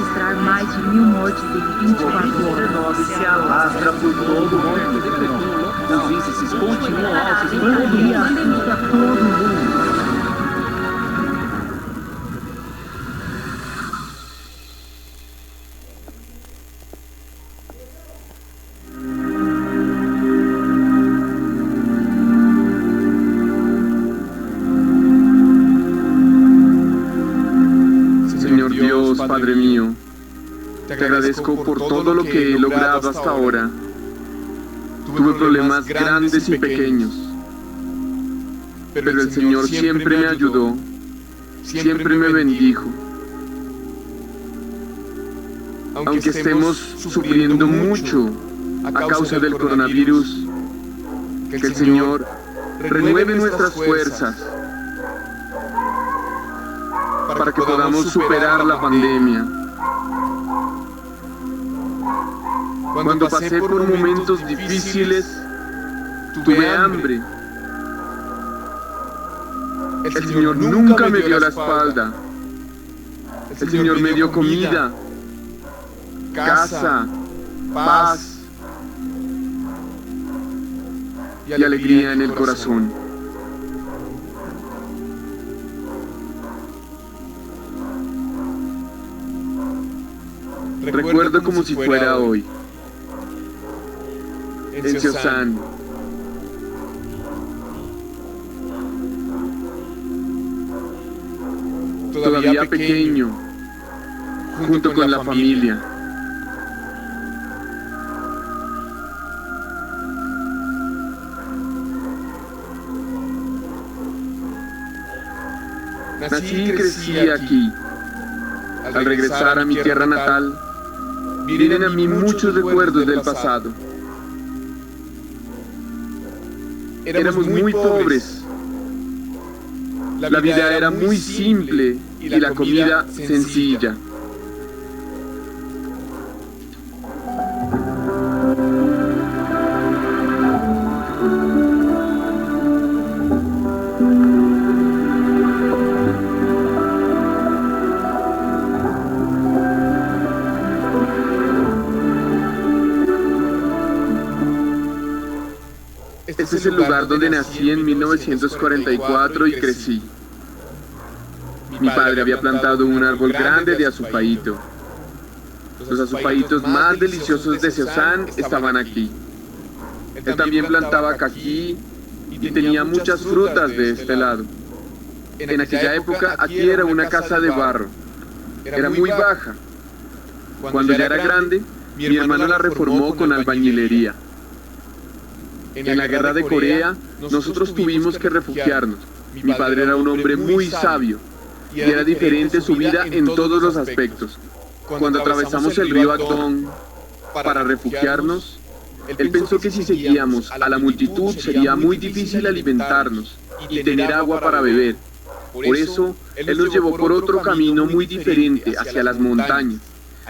registrar mais de 1.000 mortes em 24 horas. Covid-19 se alastra por todo o mundo. Os índices continuam altos em Pandemia assusta todo mundo. Señor Dios, Padre mío, te agradezco por todo lo que he logrado hasta ahora. Tuve problemas grandes y pequeños, pero el Señor siempre me ayudó, siempre me bendijo. Aunque estemos sufriendo mucho a causa del coronavirus, que el Señor renueve nuestras fuerzas para que podamos superar la pandemia. Cuando pasé por momentos difíciles, tuve hambre. El Señor nunca me dio la espalda. El Señor me dio comida, casa, paz y alegría en el corazón. Recuerdo como si fuera hoy, en Seozán, todavía pequeño, junto con la familia. Nací y crecí aquí. Al regresar a mi tierra natal, vienen a mí muchos recuerdos del pasado. Éramos muy pobres. La vida era muy simple y la comida sencilla. Este es el lugar donde nací en 1944 y crecí. Mi padre había plantado un árbol grande de azupaíto. Los azupaítos más deliciosos de Seozán estaban aquí. Él también plantaba caquí y tenía muchas frutas de este lado. En aquella época aquí era una casa de barro. Era muy baja. Cuando ya era grande, mi hermano la reformó con albañilería. En la guerra de Corea, nosotros tuvimos que refugiarnos. Mi padre era un hombre muy sabio y era diferente su vida en todos los aspectos. Cuando atravesamos el río Atong para refugiarnos, él pensó que si seguíamos a la multitud sería muy difícil alimentarnos y tener agua para beber. Por eso, él nos llevó por otro camino muy diferente hacia las montañas.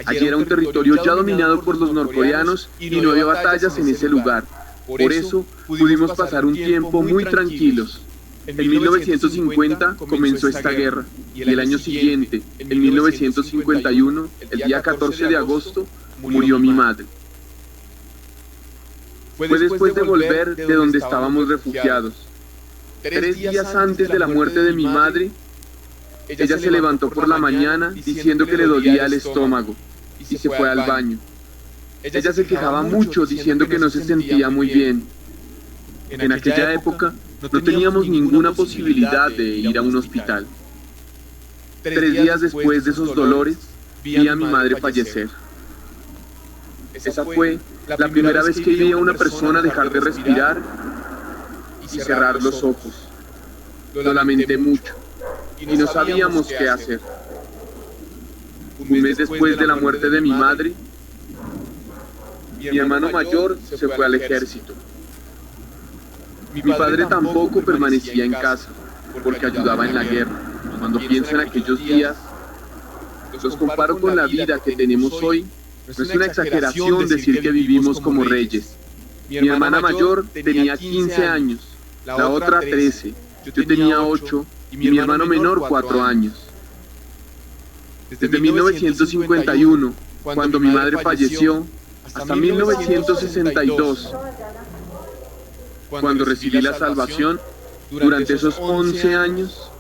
Allí era un territorio ya dominado por los norcoreanos y no había batallas en ese lugar. Por eso pudimos pasar un tiempo muy tranquilos. En 1950 comenzó esta guerra y el año siguiente, en 1951, el día 14 de agosto, murió mi madre. Fue después de volver de donde estábamos refugiados. 3 días antes de la muerte de mi madre, ella se levantó por la mañana diciendo que le dolía el estómago y se fue al baño. Ella se quejaba mucho diciendo que no se sentía muy bien. En aquella época no teníamos ninguna posibilidad de ir a un hospital. 3 días después de esos dolores, vi a mi madre fallecer. Esa fue la primera vez que vi a una persona dejar de respirar y cerrar los ojos. Lo lamenté mucho y no sabíamos qué hacer. Un mes después de la muerte de mi madre, mi hermano mayor se fue al ejército. Mi padre tampoco permanecía en casa, porque ayudaba en la guerra. Cuando pienso en aquellos días, los comparo con la vida que tenemos hoy. No es una exageración decir que vivimos como reyes. Mi hermana mayor tenía 15 años, la otra 13, yo tenía 8 y mi hermano menor 4 años. Desde 1951, cuando mi madre falleció, hasta 1962, cuando recibí la salvación, durante esos 11 años,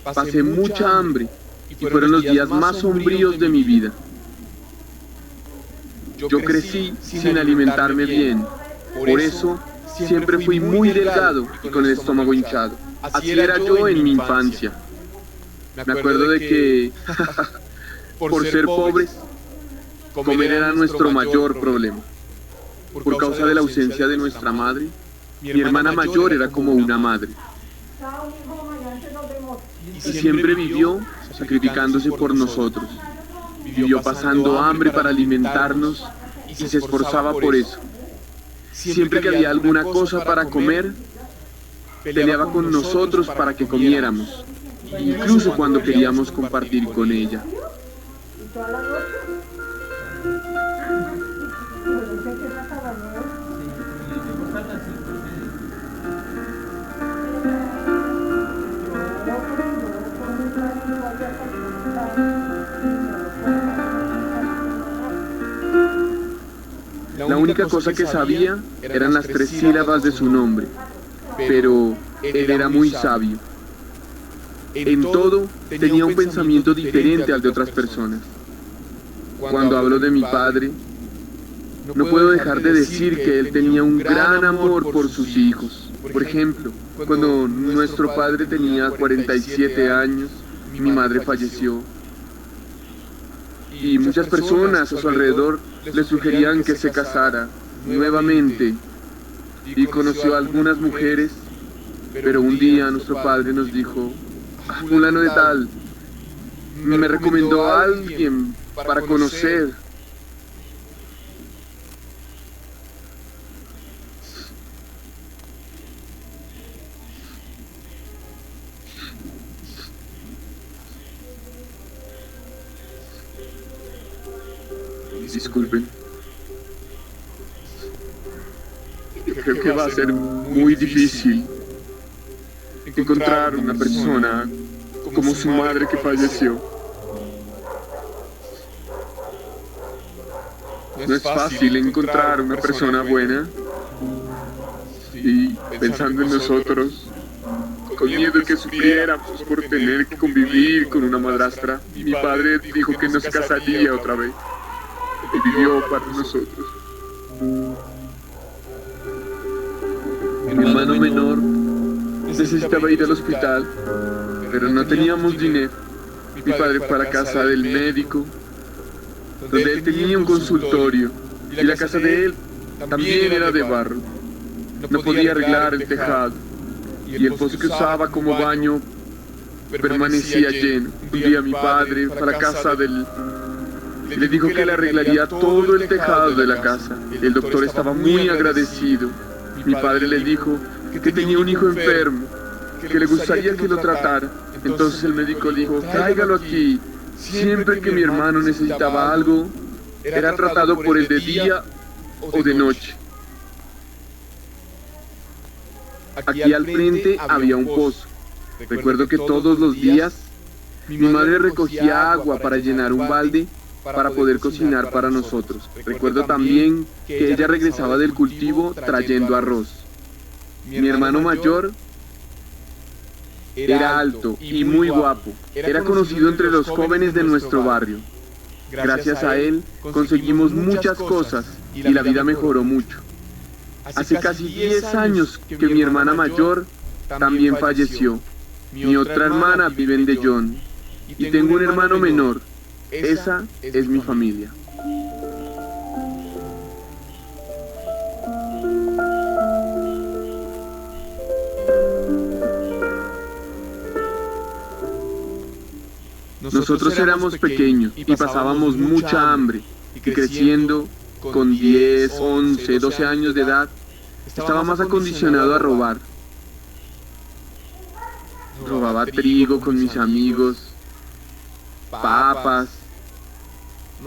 pasé mucha hambre y fueron los días más sombríos de mi vida. Yo crecí sin alimentarme bien, por eso siempre fui muy delgado y con el estómago hinchado. Así era yo en mi infancia. Me acuerdo de que, por ser pobres, comer era nuestro mayor problema. Por causa de la ausencia de nuestra madre, mi hermana mayor era como una madre. Y siempre vivió sacrificándose por nosotros. Vivió pasando hambre para alimentarnos y se esforzaba por eso. Siempre que había alguna cosa para comer, peleaba con nosotros para que comiéramos, incluso cuando queríamos compartir con ella. La única cosa que sabía eran las 3 sílabas de su nombre, pero él era muy sabio. En todo tenía un pensamiento diferente al de otras personas. Cuando hablo de mi padre, no puedo dejar de decir que él tenía un gran amor por sus hijos. Por ejemplo, cuando nuestro padre tenía 47 años, mi madre falleció. Y muchas personas a su alrededor le sugerían que se casara nuevamente. Y conoció a algunas mujeres, pero un día nuestro padre nos dijo: fulano de tal me recomendó a alguien para conocer. Disculpen. Creo que va a ser muy difícil encontrar una persona como su madre que falleció. No es fácil encontrar una persona buena. Y pensando en nosotros, con miedo de que sufriéramos por tener que convivir con una madrastra, mi padre dijo que nos casaría otra vez. Y vivió para nosotros. Mi hermano menor necesitaba ir al hospital, pero no teníamos dinero. Mi padre fue a la casa del médico, donde él tenía un consultorio, y la casa de él también era de barro. No podía arreglar el tejado, y el pozo que usaba como baño permanecía lleno. Un día mi padre fue a la casa del... Le dijo que le arreglaría todo el tejado de la casa. El doctor estaba muy agradecido. Mi padre le dijo que tenía un hijo enfermo, que le gustaría que lo tratara. Entonces el médico dijo: tráigalo aquí. Siempre que mi hermano necesitaba algo, era tratado por él de día o de noche. Aquí al frente había un pozo. Recuerdo que todos los días mi madre recogía agua para llenar un balde para poder cocinar para nosotros. Recuerdo también que ella regresaba del cultivo trayendo arroz. Mi hermano mayor era alto y muy guapo. Era conocido entre los jóvenes de nuestro barrio. Gracias a él conseguimos muchas cosas y la vida mejoró mucho. Hace casi 10 años que mi hermana mayor también falleció. Mi otra hermana vive en Dellón y tengo un hermano menor. Esa es mi familia. Nosotros éramos pequeños y pasábamos mucha hambre, y creciendo con 10, 11, 12 años de edad, estaba más acondicionado a robar. Robaba trigo con mis amigos, papas,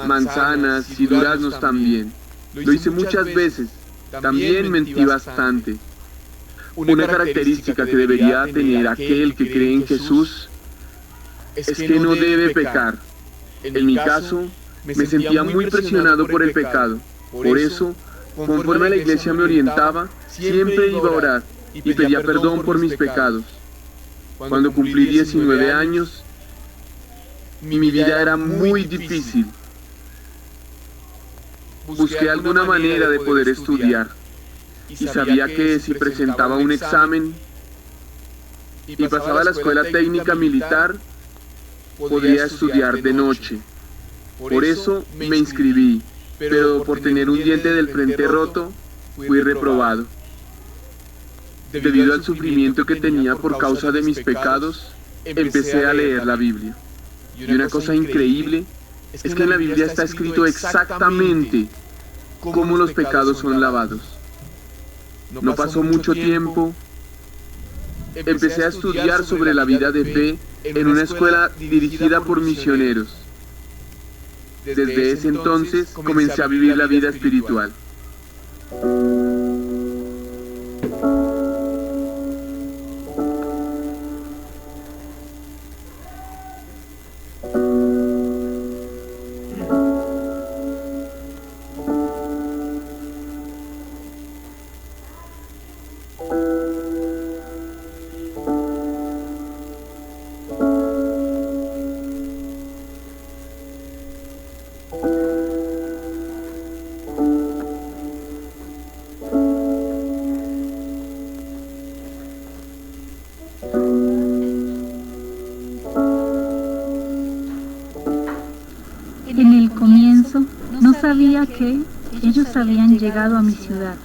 manzanas y duraznos también. Lo hice muchas veces. También mentí bastante. Una característica que debería tener aquel que cree en Jesús es que no debe pecar. En mi caso, me sentía muy presionado por el pecado. Por eso, conforme la iglesia me orientaba, siempre iba a orar y pedía perdón por mis pecados. Cuando cumplí 19 años, mi vida era muy difícil. Busqué alguna manera de poder estudiar y sabía que si presentaba un examen y pasaba a la escuela técnica militar, podía estudiar de noche. Por eso me inscribí, pero por tener un diente del frente roto, fui reprobado. Debido al sufrimiento que tenía por causa de mis pecados, empecé a leer la Biblia. Y una cosa increíble es que en la Biblia está escrito exactamente cómo los pecados son lavados. No pasó mucho tiempo, empecé a estudiar sobre la vida de fe en una escuela dirigida por misioneros. Desde ese entonces comencé a vivir la vida espiritual. En el comienzo no sabía que ellos habían llegado a mi ciudad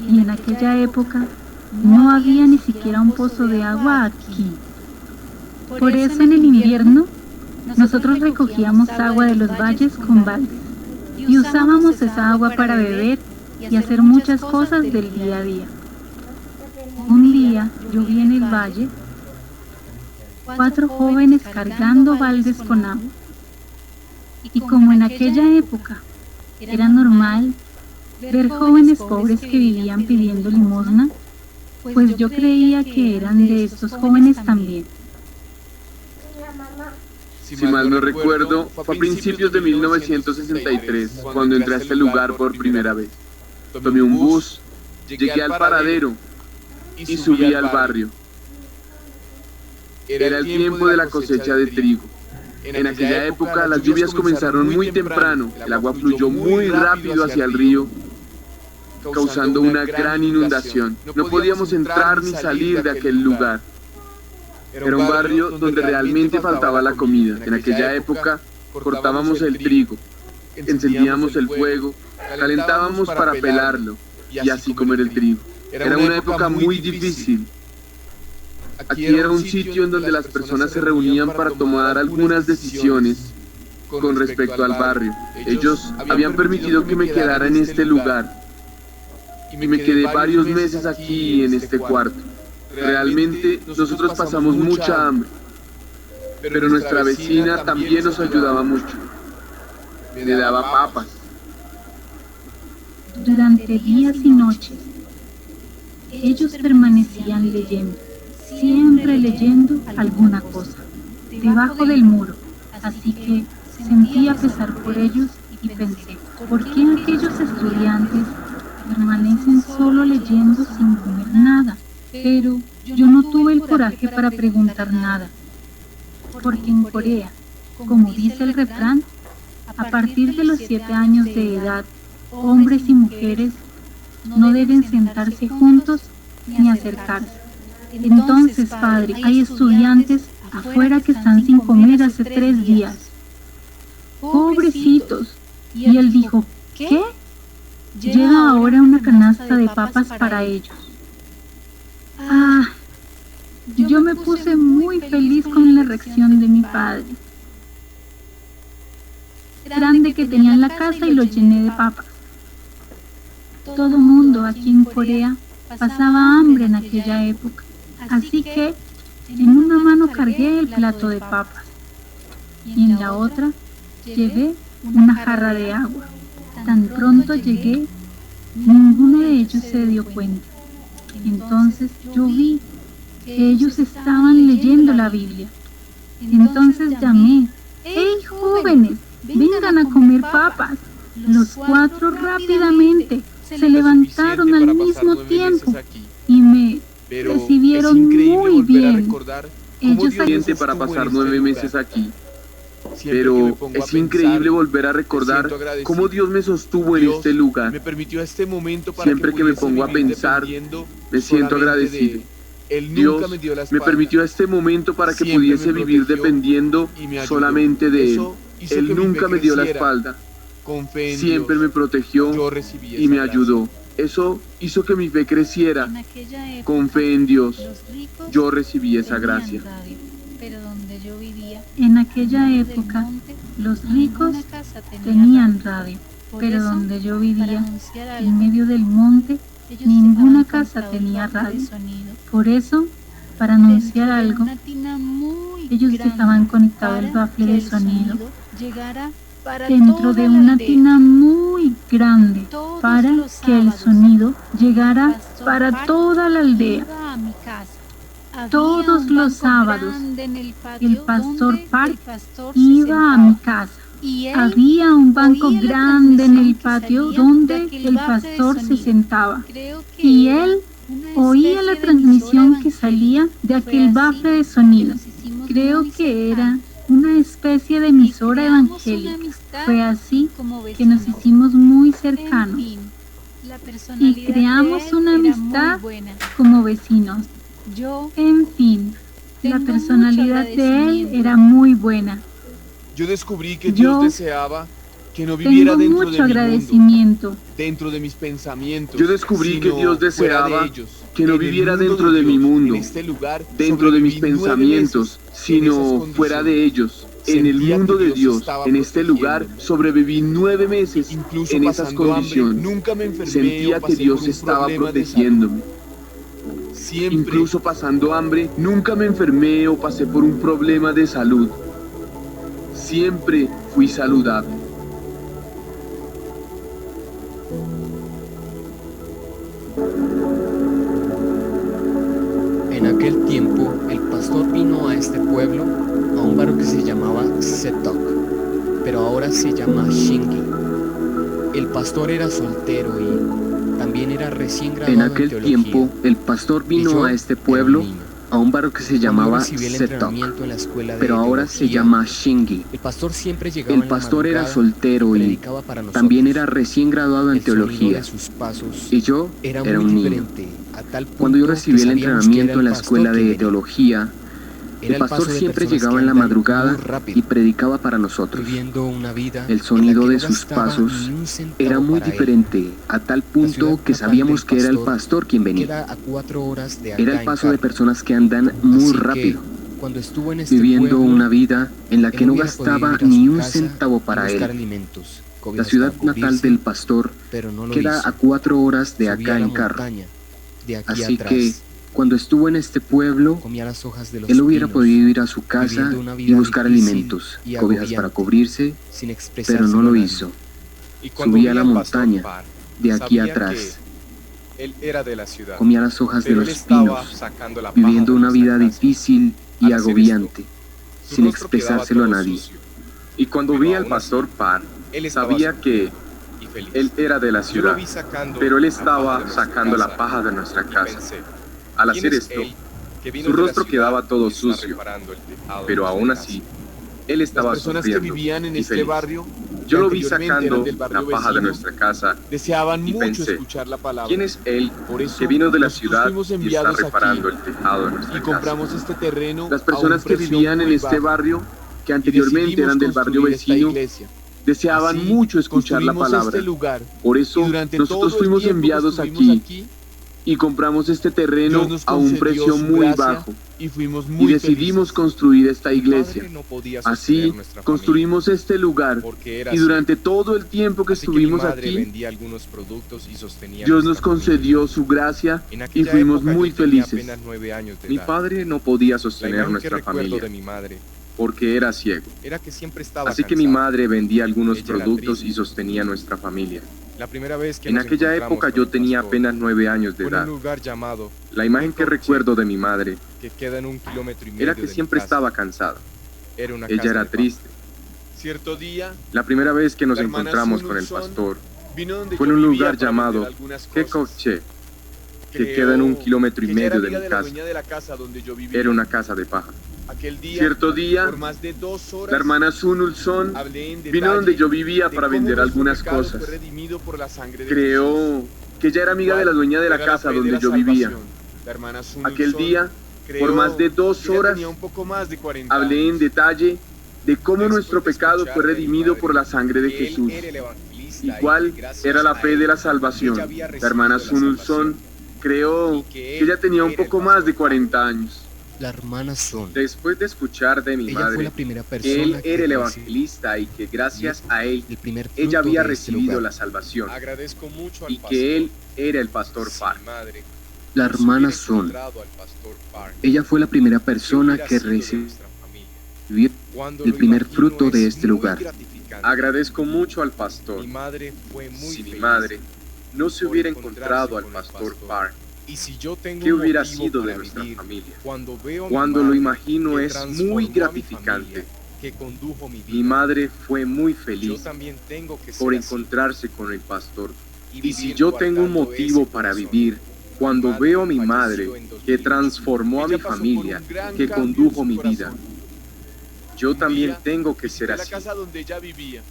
y en aquella época no había ni siquiera un pozo de agua aquí. Por eso en el invierno nosotros recogíamos agua de los valles con baldes y usábamos esa agua para beber y hacer muchas cosas del día a día. Un día yo vi en el valle 4 jóvenes cargando baldes con agua. Y como en aquella época era normal ver jóvenes pobres que vivían pidiendo limosna, pues yo creía que eran de estos jóvenes también. Si mal no recuerdo, fue a principios de 1963 cuando entré a este lugar por primera vez. Tomé un bus, llegué al paradero y subí al barrio. Era el tiempo de la cosecha de trigo. En aquella época las lluvias comenzaron muy temprano, el agua fluyó muy rápido hacia el río, causando una gran inundación. No podíamos entrar ni salir de aquel lugar. Era un barrio donde realmente faltaba la comida. En aquella época cortábamos el trigo, encendíamos el fuego, calentábamos para pelarlo y así comer el trigo. Era una época muy difícil. Aquí era un sitio en donde las personas se reunían para tomar algunas decisiones con respecto al barrio. Ellos habían permitido que me quedara en este lugar y me quedé varios meses aquí en este cuarto. Realmente nosotros pasamos mucha hambre, pero nuestra vecina también nos ayudaba mucho. Me daba papas. Durante días y noches, ellos permanecían leyendo, siempre leyendo alguna cosa, debajo del muro. Así que sentía pesar por ellos y pensé, ¿por qué aquellos estudiantes permanecen solo leyendo sin comer nada? Pero yo no tuve el coraje para preguntar nada, porque en Corea, como dice el refrán, a partir de los 7 años de edad, hombres y mujeres no deben sentarse juntos ni acercarse. Entonces, padre, hay estudiantes afuera que están sin comer hace 3 días. Pobrecitos. Y él dijo, ¿qué? Lleva ahora una canasta de papas para ellos. Yo me puse muy feliz con la reacción de mi padre. Grande que tenía en la casa y lo llené de papas. Todo mundo aquí en Corea pasaba hambre en aquella época, así que en una mano cargué el plato de papas y en la otra llevé una jarra de agua. Tan pronto llegué, ninguno de ellos se dio cuenta. Entonces yo vi que ellos estaban leyendo la Biblia. Entonces llamé, ¡Hey! jóvenes, vengan a comer papas. Los cuatro rápidamente se levantaron al mismo tiempo y me recibieron muy bien. Ellos Suficiente para pasar 9 meses aquí. Pero es increíble volver a recordar cómo Dios me sostuvo en este lugar. Siempre que me pongo a pensar, me siento agradecido. Dios me permitió este momento para que pudiese vivir dependiendo solamente de Él. Él nunca me dio la espalda. Siempre me protegió y me ayudó. Eso hizo que mi fe creciera. Con fe en Dios, yo recibí esa gracia. En aquella época, los ricos tenían radio, pero donde yo vivía, en medio del monte, ninguna casa tenía radio. Por eso, para anunciar algo, ellos dejaban conectado el bafle de sonido dentro de una tina muy grande para que el sonido llegara para toda la aldea. Todos los sábados, el pastor Park iba a mi casa. Había un banco grande en el patio donde el pastor se sentaba y él oía la transmisión que salía de aquel bafle de sonido. Creo que era una especie de emisora evangélica. Fue así que nos hicimos muy cercanos y creamos una amistad como vecinos. En fin, la personalidad de él era muy buena. Yo descubrí que Yo Dios deseaba que no viviera Tengo dentro mucho de mi mundo, agradecimiento. dentro de mis pensamientos. Yo descubrí que sino Dios fuera deseaba de ellos, que no en el viviera mundo dentro de mi Dios, mundo, en este lugar, dentro de mis sobreviví 9 pensamientos, meses en sino esas fuera de condiciones. ellos. En el Sentía mundo que de Dios Dios, estaba en este lugar, protegiéndome. sobreviví 9 meses Incluso en esas pasando hambre, condiciones. nunca me enfermé Sentía o que pasé Dios por un estaba problema de protegiéndome. salud. Siempre Incluso pasando hambre, nunca me enfermé o pasé por un problema de salud. Siempre fui saludable. En aquel tiempo, el pastor vino a este pueblo, a un barrio que se llamaba Setok, pero ahora se llama Shingi. El pastor era soltero y también era recién graduado En en aquel teología. tiempo, el pastor Y yo vino a este era un pueblo, niño. a un barrio que se Cuando llamaba recibí el Setok, entrenamiento en la escuela de pero ahora se teología, llama Shingi. el pastor siempre llegaba El en la pastor era madrugada, soltero y predicaba para nosotros. también era recién graduado en El sonido teología. de sus pasos Y yo era era muy un niño. diferente, a tal Cuando yo punto recibí que el sabíamos que era entrenamiento en la el pastor escuela que de venía. teología, Era el pastor paso de siempre personas llegaba que en la andan madrugada muy rápido, y predicaba para nosotros. viviendo una vida El sonido en la de que no sus gastaba pasos ni un centavo era muy para él. diferente, a tal punto ciudad que natal sabíamos del que era el pastor pastor quien venía. Queda a 4 horas de acá Era el en paso de carro. personas que andan muy Así que, rápido, cuando estuvo en este viviendo pueblo, una vida en la que él no hubiera podido gastaba ir a ni su un casa centavo y para buscar él. alimentos, La cobijas ciudad para natal cubrirse, del pastor pero no lo queda hizo. a 4 horas de Subía acá a la en carro. montaña, de aquí Así atrás, que cuando estuvo en este pueblo, comía las hojas de los él hubiera pinos, podido ir a su casa viviendo una y vida buscar difícil alimentos, y cobijas para agobiante, cubrirse, sin expresárselo pero no a lo nadie. hizo. Y cuando Subía a vi la al pastor montaña, Parr, de aquí sabía atrás, que él era de la ciudad, comía las hojas de pero él los estaba pinos, sacando la paja viviendo de una nuestra vida casa. difícil y Al hacer agobiante, esto, su sin rostro quedaba expresárselo a todo nadie. sucio. Y cuando Pero vi al aún pastor así, Parr, Él estaba sabía soltero que y feliz. él era de la Yo lo ciudad, vi sacando pero él la paja estaba de nuestra sacando la casa paja de nuestra y casa. pensé, Al ¿quién hacer es esto, él que vino su de la rostro ciudad quedaba todo y está sucio, reparando el tejado de pero nuestra aún casa? así, él Las estaba personas que sonriendo vivían en y este feliz. barrio, Yo que lo vi anteriormente sacando eran del barrio la paja de vecino, nuestra casa deseaban y mucho pensé, escuchar la palabra. ¿quién es él Por eso que vino de la nosotros ciudad fuimos y está enviados reparando aquí el tejado de nuestra y casa? compramos este terreno Las a personas un que precio vivían en muy este bajo, barrio, que y anteriormente decidimos eran del barrio construir esta vecino, iglesia. deseaban Así, mucho escuchar la construimos palabra. este lugar, Por y eso durante nosotros todo el fuimos tiempo que enviados estuvimos aquí y compramos este terreno Dios nos a un concedió precio su muy gracia bajo y fuimos y muy decidimos felices. construir esta Mi iglesia. padre no podía Así sostener nuestra construimos este lugar familia porque era y durante todo el tiempo que así que mi estuvimos madre aquí, vendía algunos productos y sostenía Dios nos nuestra familia. concedió su gracia En y aquella fuimos época muy yo tenía felices. apenas 9 años de Mi edad. padre no podía La sostener imagen que nuestra recuerdo familia de mi madre porque era ciego. era que siempre estaba Así que mi cansada. madre vendía algunos Ella era productos triste. y sostenía nuestra familia. La primera vez que En nos aquella encontramos época con yo el tenía pastor apenas 9 años de fue en edad. un lugar llamado La imagen que recuerdo de mi madre que queda en 1,5 kilómetros era de que mi siempre casa. estaba cansada. Era una Ella casa era de paja. triste. Cierto día, La primera vez que nos La hermana encontramos Sun con el Ulson pastor vino donde fue en yo un vivía lugar para llamado vender algunas cosas. Kekoche, que Creo queda en 1,5 kilómetros que ella era de amiga mi la casa. dueña de la casa donde yo vivía. Era una casa de paja. Aquel día, Cierto día, por más de 2 horas, la hermana Sun Ulson hablé en vino donde detalle yo vivía de para cómo vender nuestro algunas pecado cosas. fue redimido por la sangre de Creo que ella era amiga de la dueña de la Era casa fe de donde la yo vivía. salvación. La hermana Sun Aquel Ulson día, creó por más de 2 que ella horas, tenía un poco más de 40 hablé en años. detalle de cómo Después nuestro de pecado escuchar fue de mi redimido madre por la sangre de que él Jesús. era el evangelista ¿Y y cuál que gracias era la a fe él, de la ella salvación? había La hermana recibido Sun la Ulson salvación. creó Y que ella tenía un era el poco más de pastor. 40 años. La hermana Sun. Después de escuchar de mi Ella fue madre la primera que persona él era el recibió evangelista y que gracias a él el primer ella fruto había de este recibido lugar. la salvación Agradezco mucho al y pastor. que él era el pastor Si Park. mi madre La no se hermana hubiera Sun. encontrado al pastor Park, Ella fue la primera ¿qué persona hubiera que sido de recibió nuestra familia? Cuando el lo primer imagino, fruto de es este muy lugar. gratificante. Agradezco mucho al pastor. Mi madre fue muy Si mi feliz. madre no se por hubiera encontrarse encontrado al con el pastor pastor. Park, Y si yo tengo ¿qué un hubiera motivo sido de para nuestra vivir, familia? Cuando veo a mi Cuando lo madre imagino que es transformó muy a mi gratificante. familia, que condujo mi vida, Mi madre fue muy yo feliz también tengo que ser por así, encontrarse con el pastor. y Y si vivir yo tengo un guardando motivo ese para corazón. vivir, cuando madre veo a mi falleció madre en que 2008. transformó a Ella mi pasó por familia, un gran que cambio en condujo su mi vida, corazón. yo Un también día tengo que Visité ser la así casa donde ella vivía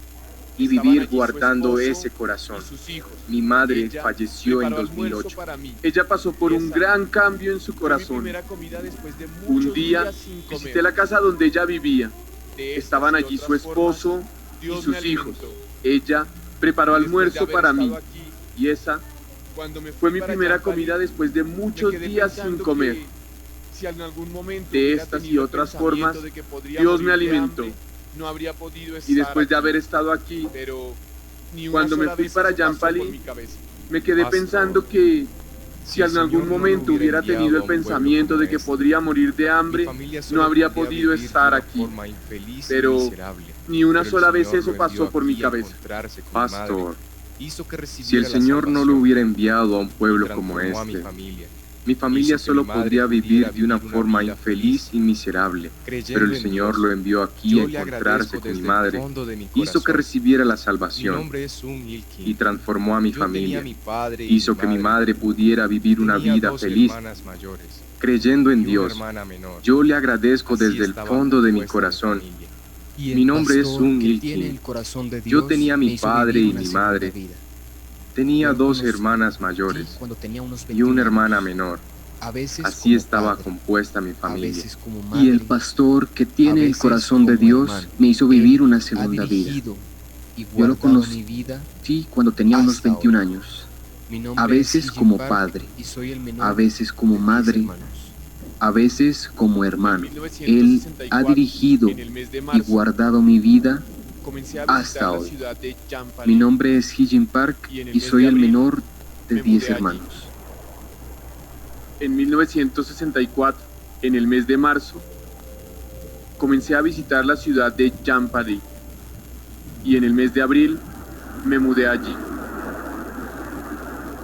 y estaban vivir allí su guardando esposo ese corazón. y sus hijos. Mi madre Ella falleció en preparó almuerzo 2008. para mí. Ella pasó por un Esa gran cambio en su Fue mi corazón. primera comida después de Un muchos día días sin comer. visité la casa donde ella vivía. De estas Estaban y allí su otras formas, esposo y Dios sus me hijos. alimentó. Ella preparó Después de almuerzo haber para estado mí aquí, y esa cuando me fue fui mi para primera Yampali, comida después de me muchos quedé días sin pensando comer. que si en algún momento De hubiera estas y tenido el otras pensamiento formas, de que podría Dios me morir de alimentó. hambre, no habría podido Y estar después de aquí, haber estado aquí, pero ni una cuando me sola fui vez para eso pasó Yampali, por mi cabeza. me quedé Pastor, pensando que si si el en algún Señor no me momento hubiera hubiera tenido enviado el a un pueblo pensamiento como de que este, podría morir de mi hambre, familia solo no habría podría podido vivir de estar una aquí. forma infeliz y Pero miserable. ni una Pero el sola vez Señor eso lo pasó envió por mi aquí a cabeza. encontrarse con mi madre, Pastor, hizo que recibiera si el la Señor no lo salvación, hubiera enviado a un pueblo como transformó a mi este, familia, mi familia hizo que solo mi madre podría pudiera vivir de una vivir una forma vida infeliz y miserable. creyendo Pero el en Señor Dios. lo envió aquí a Yo le encontrarse agradezco con mi desde el madre, fondo de mi hizo que corazón. recibiera la Mi salvación nombre es Un Ilkin. y transformó a mi Yo tenía familia. a mi padre y Hizo que mi madre pudiera vivir una tenía vida dos feliz, hermanas mayores creyendo y en una Dios. hermana menor. Yo le agradezco Así desde el estaba fondo de mi compuesta corazón. familia. Y Mi el nombre es pastor Un que Ilkin. tiene el corazón de Yo Dios tenía a mi me hizo padre vivir y una mi segunda madre. vida. Tenía Yo dos conocí hermanas a ti mayores cuando tenía unos y 21 una hermana años. menor. A veces Así como estaba padre, compuesta mi a familia. veces como madre, Y el pastor que tiene el veces corazón de como Dios hermano. me hizo Él vivir una ha segunda vida. dirigido y Yo lo guardado conocí mi vida. cuando tenía unos Hasta 21 ahora. años. Mi nombre A veces es Hijin como Park padre, y soy el menor a veces como de 10 madre, hermanos. a veces como hermano. En Él 1964, ha dirigido en el mes de y marzo, guardado mi vida comencé a hasta visitar la hoy. ciudad de Yampali. Mi nombre es Hijin Park Y en el y mes soy de el abril menor de me 10 mudé allí. hermanos. En 1964, en el mes de marzo, comencé a visitar la ciudad de Yampali y en el mes de abril me mudé allí.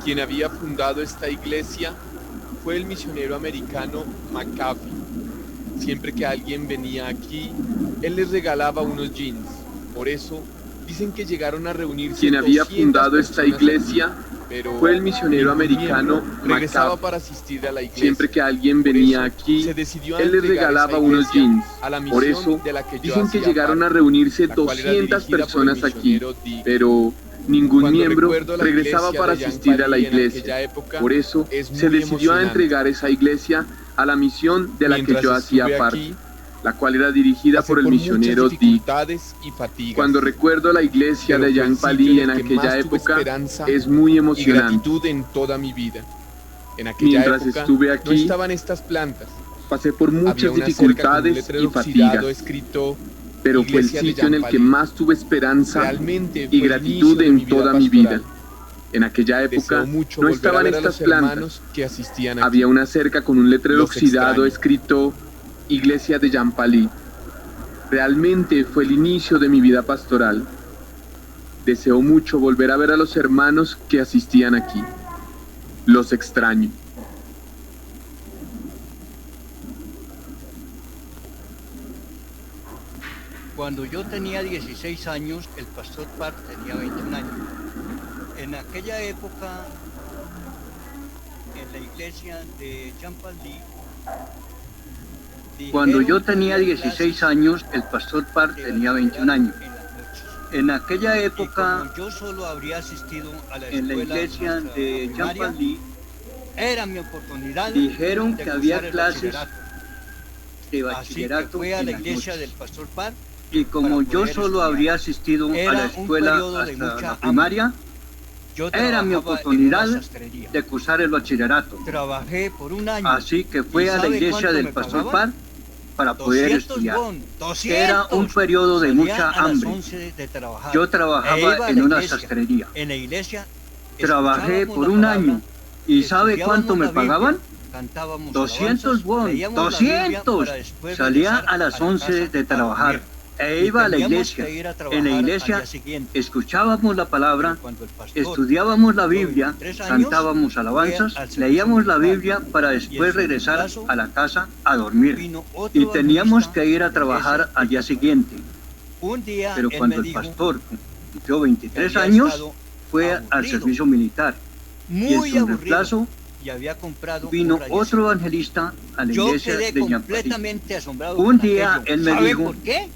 Quien había fundado esta iglesia fue el misionero americano McAfee. Siempre que alguien venía aquí, él les regalaba unos jeans. Por eso, dicen que llegaron a reunirse Quien había 200 fundado esta personas iglesia aquí, pero fue el misionero ningún americano miembro regresaba McAfee. para asistir a la iglesia. Siempre que alguien Por venía eso, aquí, se decidió a él les entregar regalaba esa unos iglesia jeans. a la Por misión eso, de la que yo dicen que hacía llegaron a parte, reunirse la cual era 200 dirigida por el personas aquí, misionero Dick. pero ningún Cuando miembro recuerdo la regresaba iglesia para de asistir a la Yampali en iglesia. aquella época, Por eso, es se muy decidió a emocionante. entregar esa iglesia a la misión de la que Mientras yo hacía estuve parte, aquí, la cual era dirigida pasé por el por misionero muchas Dick. dificultades y fatigas. Cuando recuerdo la iglesia Pero de fue el Yampali sitio en el que aquella más tuve época, esperanza es muy y emocionante. gratitud en toda mi vida. En aquella Mientras época estuve no aquí, estaban estas plantas. pasé por Había muchas una cerca con un dificultades letrero y oxidado fatigas, escrito pero fue el Iglesia de sitio en el que Yampali. más tuve esperanza Realmente y fue el gratitud inicio de en toda mi vida. pastoral. En aquella época Deseo mucho no volver a estaban ver a estas los plantas. hermanos que asistían aquí. Había una cerca con un letrero Los oxidado extraño. escrito Iglesia de Yampali. Realmente fue el inicio de mi vida pastoral. Deseo mucho volver a ver a los hermanos que asistían aquí. Los extraño. Cuando yo tenía 16 años, el pastor Park tenía 21 años. En aquella época, en la iglesia de Champalí, Cuando yo tenía 16 años, el pastor Park tenía 21 años. En aquella época, yo solo habría asistido a la en la escuela iglesia de primaria, Champalí, era mi oportunidad dijeron de que cursar había el clases bachillerato. de Así que bachillerato fui a en la las iglesia noches. del pastor Park. Y como para yo poder solo estudiar. habría asistido a Era la un escuela periodo de hasta mucha la primaria, Yo era mi trabajaba oportunidad en una sastrería. de cursar el bachillerato. Trabajé por un año. Así que fui ¿Y a la sabe iglesia cuánto del me pastor pagaban? Park para poder 200 estudiar. bon, 200. Era un periodo de Salía mucha a las hambre. 11 de trabajar. Yo E trabajaba iba a en la una iglesia. sastrería. En la iglesia Trabajé escuchábamos por la un palabra, año. ¿Y sabe estudiábamos cuánto me la Biblia, pagaban? cantábamos 200 alabanzas, won, leíamos la Biblia 200. para después Salía regresar a las la 11 casa de a trabajar. dormir. E Y iba a la teníamos iglesia. que ir a En la trabajar al iglesia día siguiente. escuchábamos la palabra, Cuando el pastor estudiábamos la Biblia, 23 años, cantábamos alabanzas, fue al servicio leíamos la militar. Biblia para Y después en su regresar caso, a la casa a dormir. vino otro Y teníamos evangelista que ir a de trabajar ese al día equipo. siguiente. Un día Pero él cuando me el dijo pastor cumplió que 23 había años, estado fue al aburrido, servicio militar. Y en muy su aburrido, reemplazo y había comprado vino un rayecito. otro evangelista a la Yo iglesia quedé de Ñamparí, completamente asombrado Un con día aquello. él me ¿Sabe dijo por qué?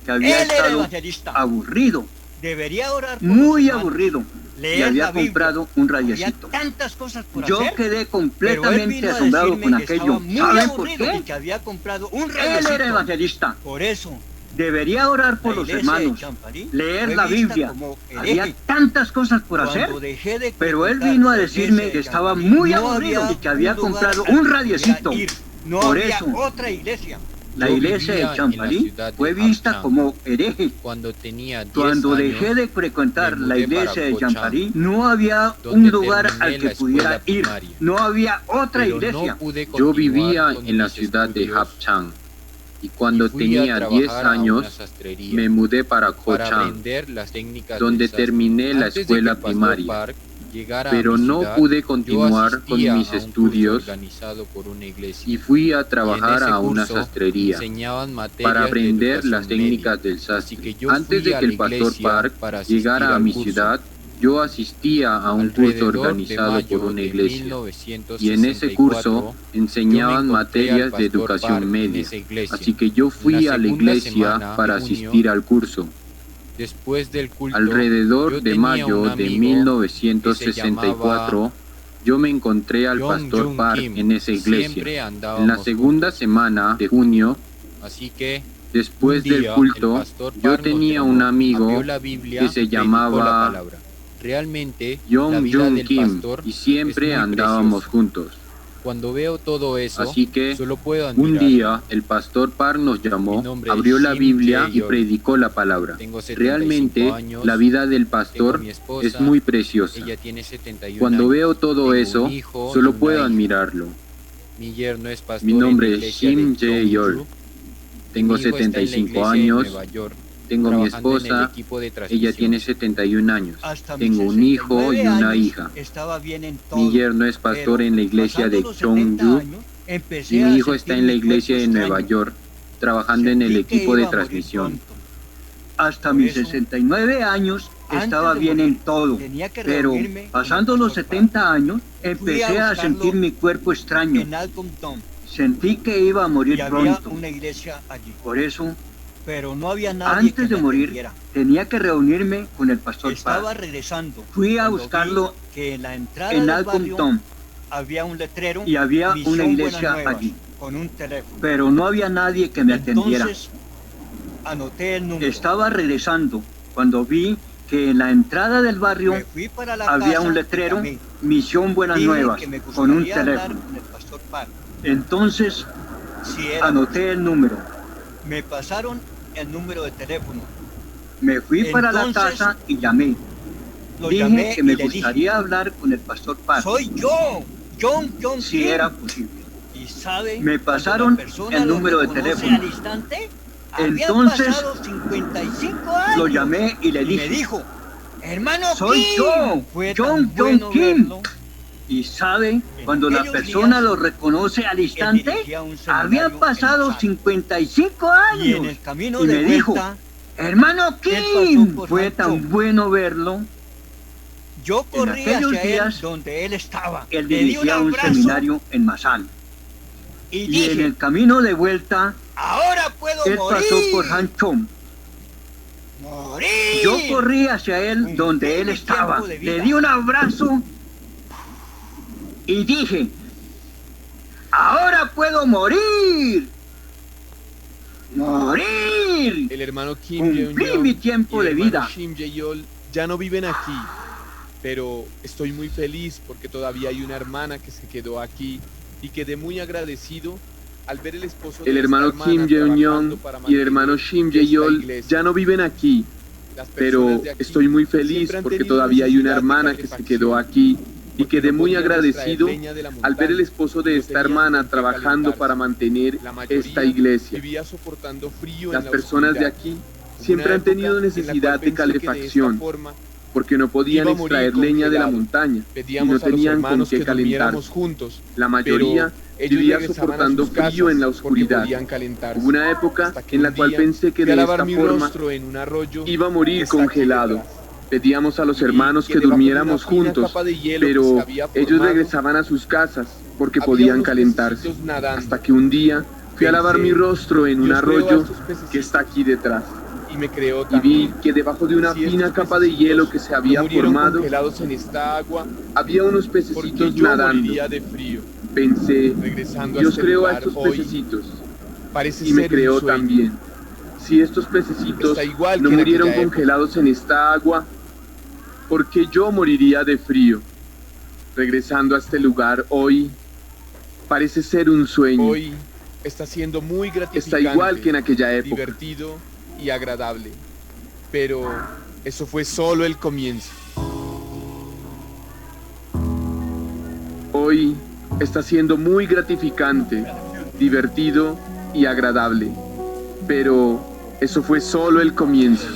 que había Él era estado evangelista. aburrido, Debería orar por muy los hermanos, aburrido, y leer había la Biblia. comprado un Había rayecito. tantas cosas por Yo hacer. quedé Pero él completamente vino a asombrado decirme con que estaba aquello. muy ¿Saben por aburrido y qué? que había comprado un Él rayecito. era evangelista. Por eso, Debería orar por la los iglesia de hermanos, Champalí leer fue la vista Biblia. como Había hereje. tantas cosas por hacer. Cuando dejé de Pero él frecuentar vino a la decirme iglesia que de estaba Champalí, muy no aburrido y que había un lugar comprado al un que radiecito. pudiera ir. No Por había eso, otra iglesia. la Yo iglesia vivía de en la Champalí ciudad de fue vista Hapchang. como hereje. Cuando tenía 10 Cuando años, dejé de frecuentar me la mudé para iglesia de Cochán, Champalí, no había donde un lugar terminé al la que escuela pudiera ir. primaria. No había otra pero iglesia. no pude Yo continuar vivía con en la mis ciudad de estudios Hapchang y cuando y fui a tenía trabajar 10 a una años sastrería me mudé para para Cochán, aprender las técnicas donde del sastre. terminé la Antes de escuela que el pastor primaria. Park llegara a Pero mi no ciudad, pude yo continuar con asistía mis a un curso estudios organizado por una iglesia. y fui a Y en trabajar ese a una curso sastrería enseñaban materias para de aprender educación las técnicas media. del Así sastre. que yo Antes fui de a que la el pastor iglesia Park para asistir llegara a al mi curso. ciudad, yo asistía a un curso Alrededor de organizado mayo por una de iglesia. 1964, Y en ese curso enseñaban yo me encontré al materias de pastor educación Park en media. esa iglesia. Así que yo fui En la a la segunda iglesia semana para de junio, asistir al curso. Después del culto, Alrededor yo de tenía mayo un de amigo 1964, yo me encontré al Jong pastor Jung Park Kim. en esa Siempre iglesia. andábamos En la segunda juntos. semana de junio, Así que después un día, del el culto, pastor yo Park nos tenía llamó, un amigo abrió la Biblia que se y predicó llamaba la palabra. Realmente, la Jong vida Jung del Kim pastor y siempre es muy andábamos preciosa. juntos. Cuando veo todo eso, Así que solo puedo un admirar. día el pastor Park nos Mi llamó, nombre es abrió la Jim Biblia J. y York. predicó la palabra. Tengo 75 Realmente años, la vida del tengo pastor mi esposa, es muy preciosa. ella tiene 71 Cuando años. veo todo Tengo eso, un hijo solo y una puedo hija. admirarlo. Mi yerno es pastor Mi en nombre la es iglesia Jim de J. Chongju. York. Tengo Mi hijo está en la 75 iglesia de años, Nueva York, tengo mi trabajando en el esposa, equipo de ella transmisión. tiene 71 años. Hasta mis Tengo un hijo y 69 una años hija. estaba bien en todo. Mi yerno es pastor Pero en la iglesia pasando de los 70 Chongju años, empecé y a mi hijo está sentir en la mi iglesia cuerpo de Nueva extraño. York, trabajando en el Sentí que equipo de iba a morir transmisión. pronto. Hasta Por mis eso, 69 años antes estaba de bien morir, en todo. tenía que Pero reunirme con pasando el los pastor 70 años, Fui empecé a a buscarlo sentir mi cuerpo extraño. en Alcompton Sentí que iba a morir y había pronto. una iglesia allí. Por eso, Pero no había nadie que antes de me morir, atendiera. tenía que reunirme con el pastor Estaba Park. regresando. Fui a cuando vi buscarlo que en la entrada en del barrio Alcompton había un letrero y había Misión una Buenas iglesia Nuevas, allí. con un teléfono. Pero no había nadie que me atendiera. Entonces anoté el número. Estaba regresando cuando vi que en la entrada del barrio Me fui para la había casa un y letrero, llamé. Misión Buenas Dije Nuevas, que me con un gustaría hablar teléfono. con el pastor Park. Entonces Si era anoté el número. Me pasaron el número de teléfono. Me fui para la Entonces, casa y llamé. Lo Dije llamé que me y le dije, gustaría hablar con el pastor Park, soy yo, John si Kim. era posible. Y sabe, Me cuando pasaron la persona el lo número de reconoce teléfono. al instante, habían Entonces, pasado 55 años. Lo llamé y le Y me dije, dijo, hermano soy Kim. yo, Fue John tan bueno Kim. verlo. Y sabe, cuando la persona lo reconoce al instante, había pasado 55 Y en años. el camino Y de me dijo, vuelta, hermano pasó Kim, por fue Rancho. tan bueno verlo. yo corrí aquellos hacia él días, donde él estaba. Él Le di un dirigía un abrazo seminario en Masal. y Y en dije, el camino de vuelta, ahora puedo él morir. pasó por Hanchom. Morir. Yo corrí hacia él Cumplí donde él mi estaba. tiempo de vida. Le di un abrazo y dije, ahora puedo morir. Morir. El hermano Kim Cumplí Jeong-yeon mi tiempo y el de hermano vida. Shim Jae-yol ya no viven aquí, pero estoy muy feliz porque todavía hay una hermana que se quedó aquí y quedé muy agradecido al ver el esposo de El esta hermano hermana Kim Jeong-yeon trabajando para y el hermano mantener Shim esta Jae-yol iglesia. ya no viven aquí, Las pero personas de aquí estoy muy feliz siempre han porque tenido todavía hay una necesidad de hermana que se calefacción, quedó aquí y porque quedé no muy podían extraer agradecido leña de la al ver el montaña, esposo de no esta tenían hermana con qué trabajando calentarse. para mantener La mayoría esta iglesia. vivía soportando frío Las en la personas de oscuridad. aquí Hubo siempre una han tenido época en la cual necesidad de pensé que de esta calefacción forma porque no podían iba a morir extraer leña de la congelado. montaña y pedíamos no a los tenían con hermanos qué que durmiéramos calentarse. juntos. La mayoría pero ellos vivía regresaban a soportando sus casas frío en la porque oscuridad. podían calentarse. Hubo una época Hasta que en la un cual día pensé que fui a de lavar esta mi forma rostro en un arroyo iba a morir que está aquí congelado. detrás. Pedíamos a los Y hermanos que que debajo de una durmiéramos fina juntos, capa de hielo que se pero había ellos formado, regresaban a sus casas porque había podían unos calentarse. pececitos nadando. Hasta que un día fui a lavar Pensé, mi rostro en un Dios creó a arroyo estos pececitos que está aquí detrás y me creó y vi también. que debajo de una Si fina estos capa de pececitos hielo que se había no murieron formado congelados en esta agua, había unos porque pececitos yo nadando. moriría de frío. Pensé, Regresando Dios a este creó a lugar estos hoy, pececitos parece y me ser un creó sueño. también. Si estos pececitos Está igual no que en murieron aquella época. congelados en esta agua, ¿por qué yo moriría de frío? Regresando a este lugar hoy, parece ser un sueño. Hoy está siendo muy gratificante, Está igual que en aquella época. divertido y agradable. Pero eso fue solo el comienzo. Hoy está siendo muy gratificante, divertido y agradable. Pero eso fue solo el comienzo.